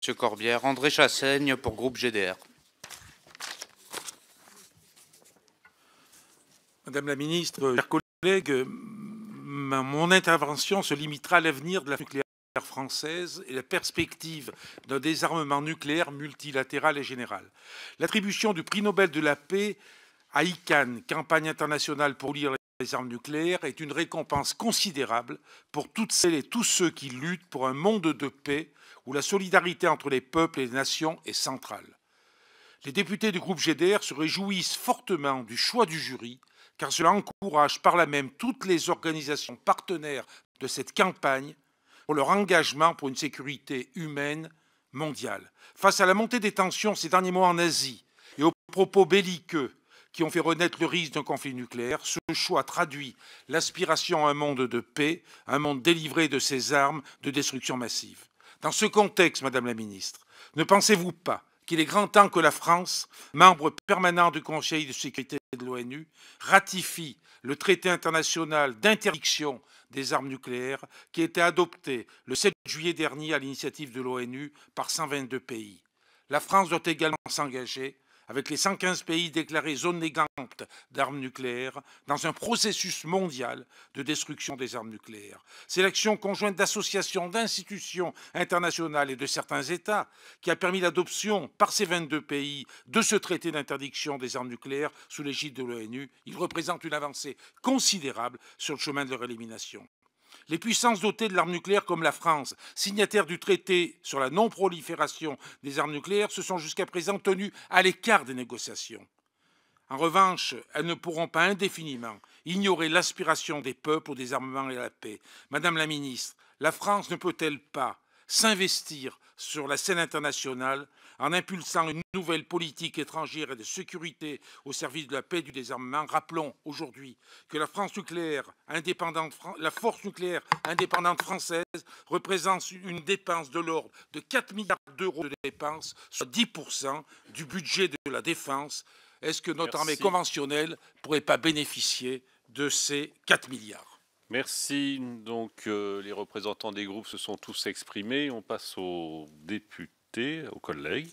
Monsieur Corbière, André Chassaigne pour groupe GDR. Madame la ministre, chers collègues, mon intervention se limitera à l'avenir de la nucléaire française et la perspective d'un désarmement nucléaire multilatéral et général. L'attribution du prix Nobel de la paix à ICANN, campagne internationale pour abolir les armes nucléaires, est une récompense considérable pour toutes celles et tous ceux qui luttent pour un monde de paix où la solidarité entre les peuples et les nations est centrale. Les députés du groupe GDR se réjouissent fortement du choix du jury, car cela encourage par là même toutes les organisations partenaires de cette campagne pour leur engagement pour une sécurité humaine mondiale. Face à la montée des tensions ces derniers mois en Asie et aux propos belliqueux qui ont fait renaître le risque d'un conflit nucléaire, ce choix traduit l'aspiration à un monde de paix, un monde délivré de ces armes de destruction massive. Dans ce contexte, Madame la Ministre, ne pensez-vous pas qu'il est grand temps que la France, membre permanent du Conseil de sécurité de l'ONU, ratifie le traité international d'interdiction des armes nucléaires qui a été adopté le 7 juillet dernier à l'initiative de l'ONU par 122 pays. La France doit également s'engager avec les 115 pays déclarés zones négantes d'armes nucléaires, dans un processus mondial de destruction des armes nucléaires. C'est l'action conjointe d'associations, d'institutions internationales et de certains États qui a permis l'adoption par ces 22 pays de ce traité d'interdiction des armes nucléaires sous l'égide de l'ONU. Il représente une avancée considérable sur le chemin de leur élimination. Les puissances dotées de l'arme nucléaire comme la France, signataire du traité sur la non-prolifération des armes nucléaires, se sont jusqu'à présent tenues à l'écart des négociations. En revanche, elles ne pourront pas indéfiniment ignorer l'aspiration des peuples au désarmement et à la paix. Madame la ministre, la France ne peut-elle pas s'investir sur la scène internationale en impulsant une nouvelle politique étrangère et de sécurité au service de la paix et du désarmement? Rappelons aujourd'hui que la force nucléaire indépendante française représente une dépense de l'ordre de 4 milliards d'euros de dépenses, soit 10% du budget de la défense. Est-ce que notre armée conventionnelle ne pourrait pas bénéficier de ces 4 milliards? Merci. Donc, les représentants des groupes se sont tous exprimés. On passe aux députés, aux collègues.